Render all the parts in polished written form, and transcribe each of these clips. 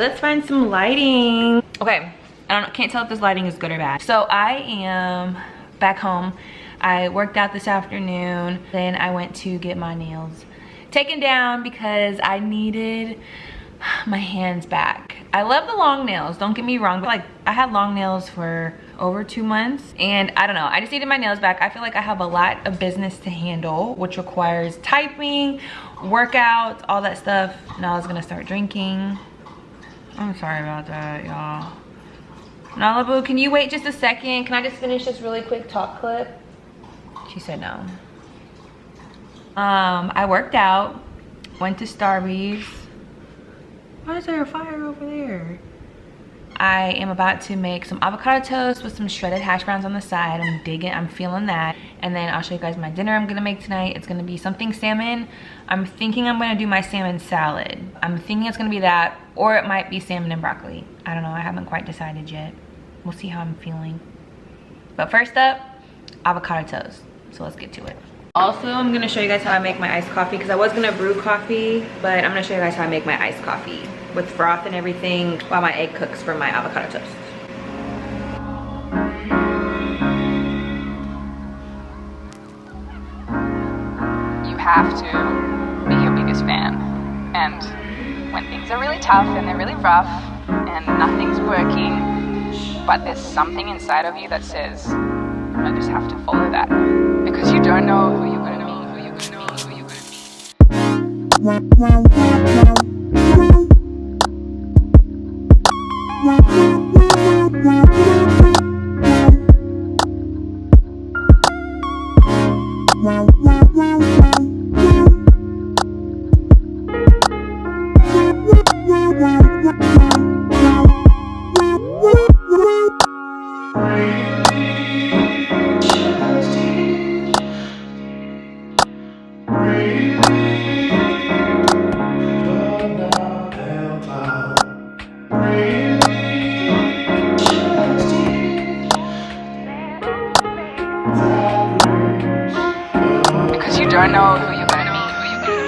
let's find some lighting. Okay, can't tell if this lighting is good or bad. So I am back home. I worked out this afternoon. Then I went to get my nails taken down because I needed my hands back. I love the long nails, don't get me wrong, but like I had long nails for over 2 months and I don't know, I just needed my nails back. I feel like I have a lot of business to handle, which requires typing, workouts, all that stuff. Now I was gonna start drinking. I'm sorry about that, y'all. Malibu, can you wait just a second? Can I just finish this really quick talk clip? She said no. I worked out, went to Starbucks. Why is there a fire over there? I am about to make some avocado toast with some shredded hash browns on the side. I'm feeling that. And then I'll show you guys my dinner I'm gonna make tonight. It's gonna be something salmon. I'm thinking I'm gonna do my salmon salad. I'm thinking it's gonna be that, or it might be salmon and broccoli. I don't know, I haven't quite decided yet. We'll see how I'm feeling. But first up, avocado toast. So let's get to it. Also, I'm gonna show you guys how I make my iced coffee because I was gonna brew coffee, but I'm gonna show you guys how I make my iced coffee with froth and everything while my egg cooks for my avocado toast. You have to be your biggest fan. And when things are really tough and they're really rough and nothing's working, but there's something inside of you that says, I just have to follow that. Because you don't know who you're going to meet, who you're going to meet, who you're going don't know who you're going to meet, who you're going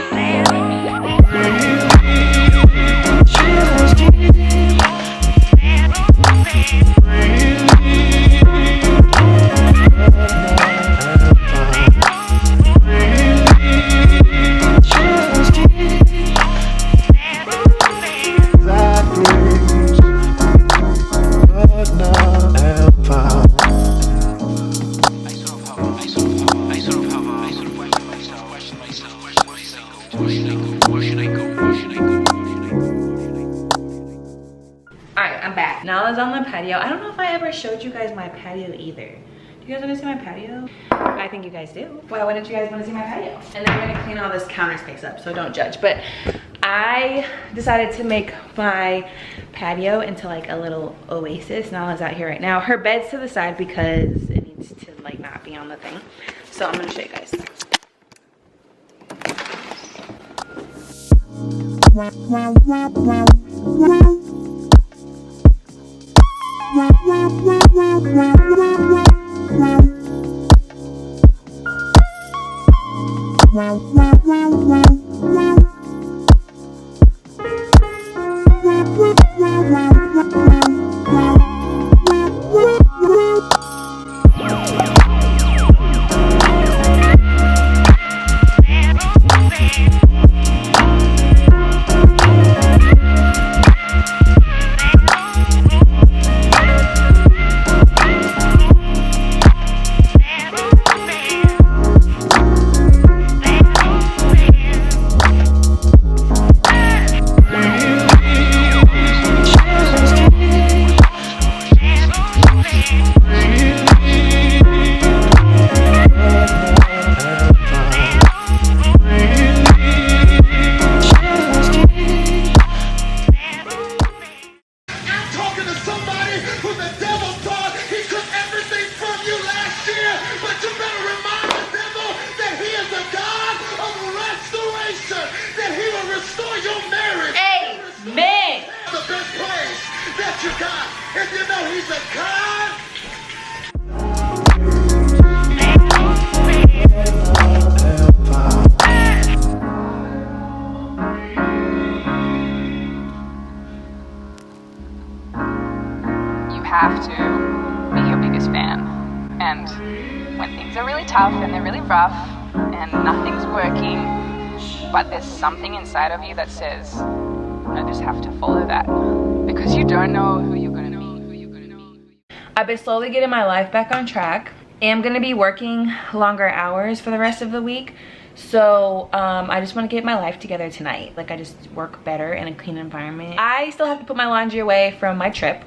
Now is on the patio. I don't know if I ever showed you guys my patio either. Do you guys want to see my patio? I think you guys do. Why wouldn't you guys want to see my patio? And then I'm gonna clean all this counter space up, so don't judge. But I decided to make my patio into like a little oasis. Nala's out here right now. Her bed's to the side because it needs to like not be on the thing. So I'm gonna show you guys. If you know he's a God. And when things are really tough and they're really rough and nothing's working, but there's something inside of you that says, I just have to follow that, because you don't know who you're gonna be. I've been slowly getting my life back on track. I'm gonna be working longer hours for the rest of the week. So I just want to get my life together tonight. Like, I just work better in a clean environment. I still have to put my laundry away from my trip.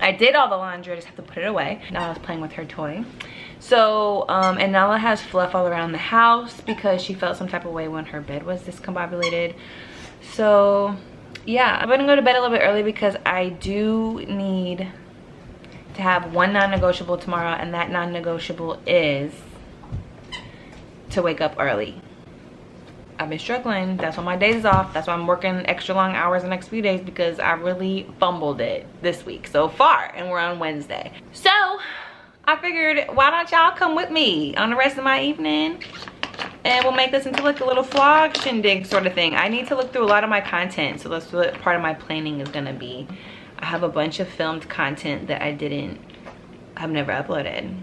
I did all the laundry, I just have to put it away. Now I was playing with her toy. So, and Nala has fluff all around the house because she felt some type of way when her bed was discombobulated. So yeah, I'm gonna go to bed a little bit early because I do need to have one non-negotiable tomorrow, and that non-negotiable is to wake up early. I've been struggling. That's why my days is off. That's why I'm working extra long hours the next few days, because I really fumbled it this week so far, and we're on Wednesday. So I figured, why don't y'all come with me on the rest of my evening, and we'll make this into like a little vlog shindig sort of thing. I need to look through a lot of my content, so that's what part of my planning is gonna be. I have a bunch of filmed content that I've never uploaded.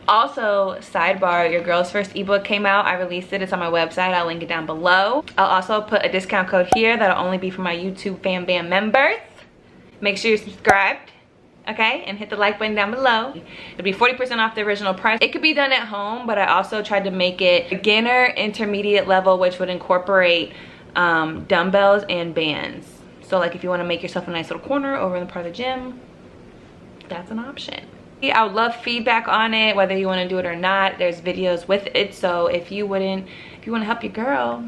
Also, sidebar, your girl's first ebook came out. I released it. It's on my website. I'll link it down below. I'll also put a discount code here that'll only be for my YouTube Fam Bam members. Make sure you're subscribed, okay? And hit the like button down below. It'll be 40% off the original price. It could be done at home, but I also tried to make it beginner, intermediate level, which would incorporate dumbbells and bands. So like, if you want to make yourself a nice little corner over in the part of the gym, that's an option. I would love feedback on it, whether you want to do it or not. There's videos with it, so if you want to help your girl,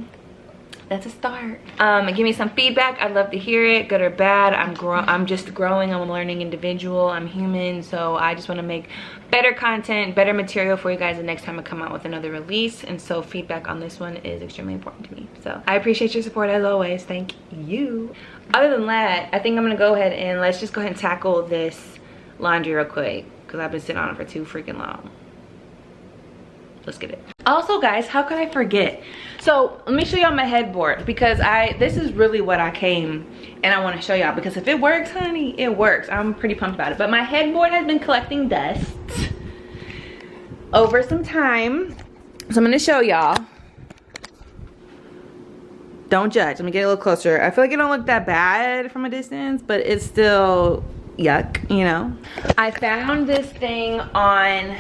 that's a start. Give me some feedback. I'd love to hear it, good or bad. I'm just growing. I'm a learning individual. I'm human, so I just want to make better content, better material for you guys the next time I come out with another release. And so feedback on this one is extremely important to me. So I appreciate your support as always. Thank you. Other than that, I think I'm gonna go ahead and let's just go ahead and tackle this laundry real quick, because I've been sitting on it for too freaking long. Let's get it. Also guys, how could I forget? So let me show y'all my headboard, because this is really what I came and I want to show y'all, because if it works, honey, it works. I'm pretty pumped about it. But my headboard has been collecting dust over some time, so I'm gonna show y'all. Don't judge. Let me get a little closer. I feel like it don't look that bad from a distance, but it's still yuck, you know. I found this thing on,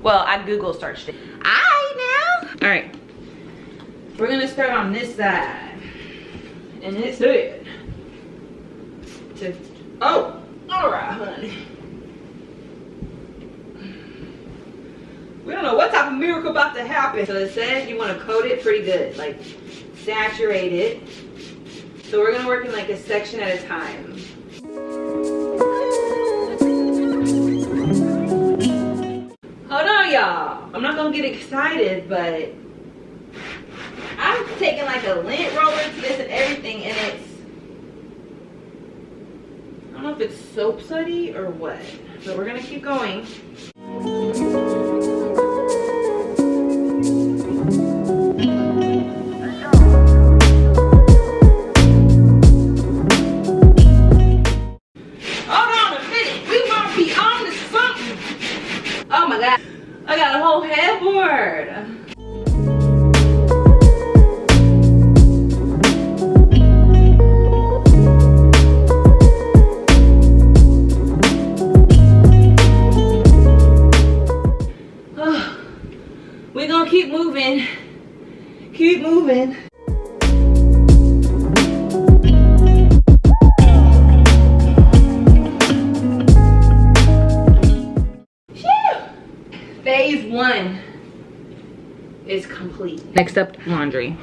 well, I Google searched it. All right, we're gonna start on this side, and it said oh, all right, honey. We don't know what type of miracle about to happen. So it says you want to coat it pretty good, like saturate it. So we're gonna work in like a section at a time. Hold on, y'all. I'm not gonna get excited, but I'm taking like a lint roller to this and everything, and it's, I don't know if it's soap suddy or what, but we're gonna keep going. I got a whole headboard. We're gonna keep moving. Keep moving. Phase 1 is complete. Next up, laundry.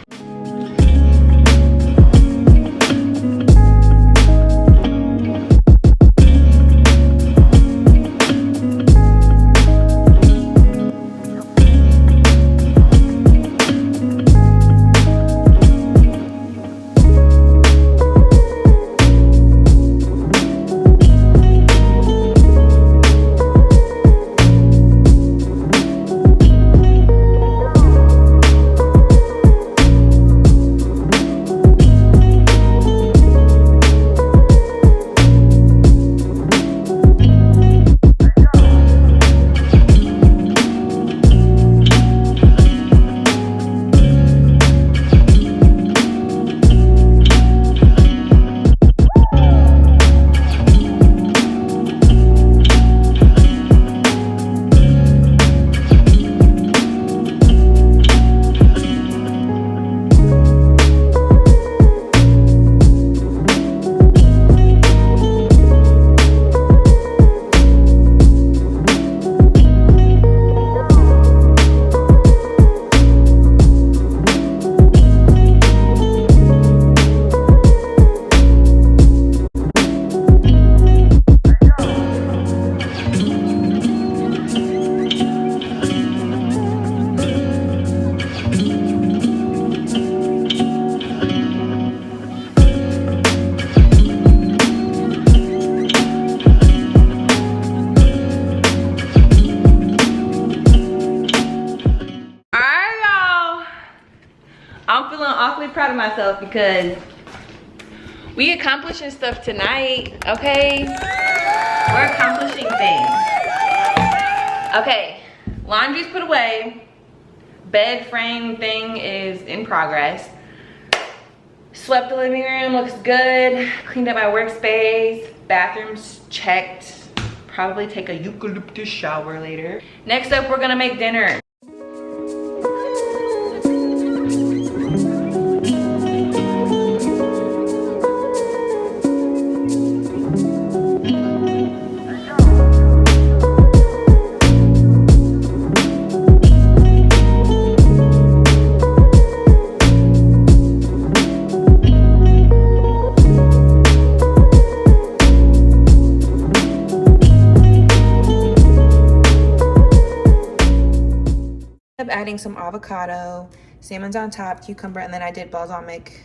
proud of myself because we accomplishing stuff tonight, okay? We're accomplishing things. Okay, laundry's put away. Bed frame thing is in progress. Swept the living room, looks good. Cleaned up my workspace. Bathroom's checked. Probably take a eucalyptus shower later. Next up, we're gonna make dinner. Adding some avocado, salmon's on top, cucumber, and then I did balsamic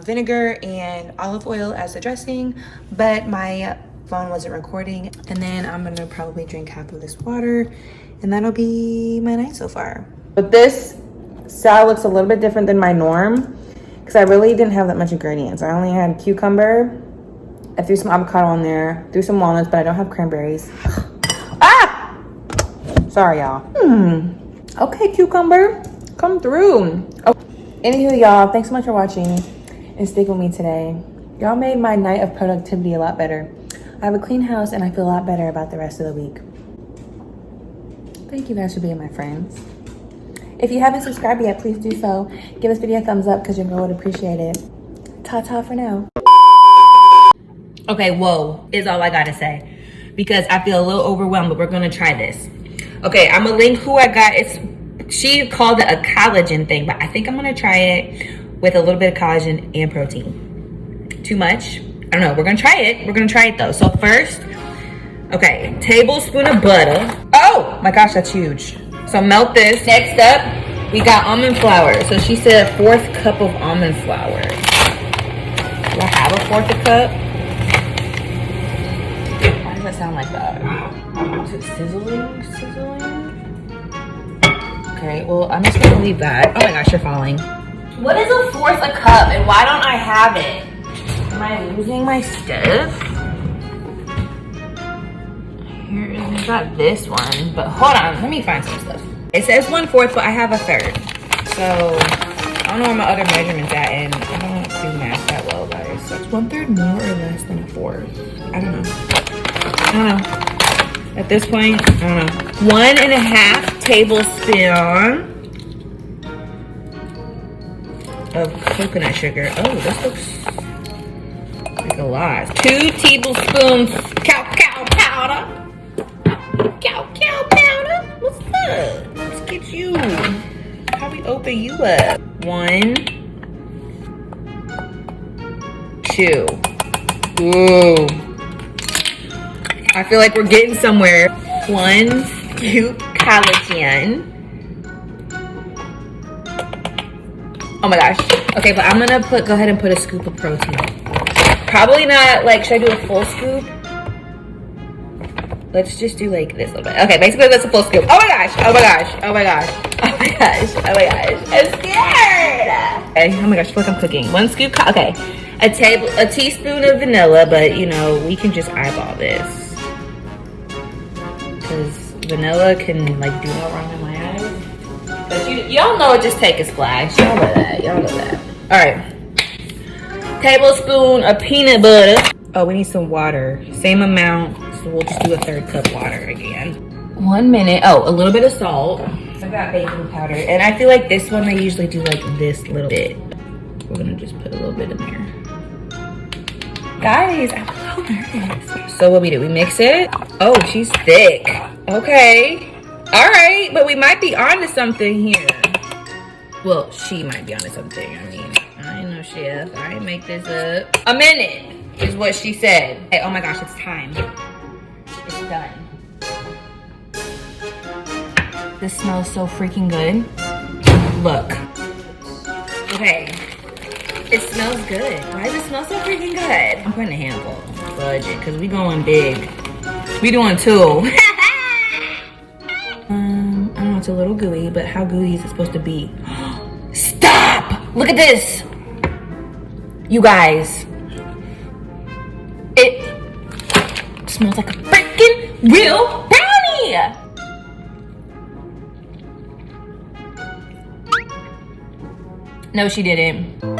vinegar and olive oil as the dressing, but my phone wasn't recording. And then I'm gonna probably drink half of this water, and that'll be my night so far. But this salad looks a little bit different than my norm because I really didn't have that much ingredients. I only had cucumber, I threw some avocado in there, threw some walnuts, but I don't have cranberries. Ah! Sorry, y'all. Okay, cucumber, come through. Oh, anywho, y'all, thanks so much for watching and sticking with me today. Y'all made my night of productivity a lot better. I have a clean house and I feel a lot better about the rest of the week. Thank you guys for being my friends. If you haven't subscribed yet, please do so. Give this video a thumbs up because your girl would appreciate it. Ta-ta for now. Okay, whoa is all I gotta say because I feel a little overwhelmed, but we're gonna try this. Okay, I'm gonna link who I got. She called it a collagen thing, but I think I'm gonna try it with a little bit of collagen and protein. Too much? I don't know. We're gonna try it. We're gonna try it though. So first, okay, tablespoon of butter. Oh my gosh, that's huge. So melt this. Next up, we got almond flour. So she said a 1/4 cup of almond flour. Do I have a 1/4 cup? Why does that sound like that? Is it sizzling? Okay, well, I'm just gonna leave that. Oh my gosh, you're falling. What is a 1/4 cup and why don't I have it? Am I losing my stuff? We've got this one, but hold on, let me find some stuff. It says 1/4, but I have a 1/3. So, I don't know where my other measurements at, and I don't do math that well, guys. So it's 1/3 more or less than a 1/4. I don't know. At this point, I don't know. 1.5 tablespoon of coconut sugar. Oh, this looks like a lot. 2 tablespoons cacao powder. Cacao powder? What's up? Let's get you. How we open you up? 1, 2. Ooh. I feel like we're getting somewhere. 1 scoop collagen. Oh my gosh. Okay, but I'm gonna go ahead and put a scoop of protein. Probably not, like, should I do a full scoop? Let's just do like this a little bit. Okay, basically that's a full scoop. Oh my gosh, oh my gosh, oh my gosh, oh my gosh, oh my gosh. I'm scared. Okay, oh my gosh, look, I'm cooking. 1 scoop, okay. A teaspoon of vanilla, but you know, we can just eyeball this. Because vanilla can like do no wrong in my eyes. But y'all know it just take a splash. Y'all know that. Y'all know that. Alright. Tablespoon of peanut butter. Oh, we need some water. Same amount. So we'll just do a 1/3 cup water again. 1 minute. Oh, a little bit of salt. I got baking powder. And I feel like this one they usually do like this little bit. We're gonna just put a little bit in there. Guys, I'm so nervous. So what we do, we mix it. Oh, she's thick. Okay. All right, but we might be onto something here. Well, she might be onto something. I mean, I ain't no chef. I didn't make this up. A minute is what she said. Hey, oh my gosh, it's time. It's done. This smells so freaking good. Look. Okay. It smells good. Why does it smell so freaking good? I'm putting a handful. Budget, because we going big. We doing 2. I don't know, it's a little gooey, but how gooey is it supposed to be? Stop! Look at this! You guys, it smells like a freaking real brownie. No, she didn't.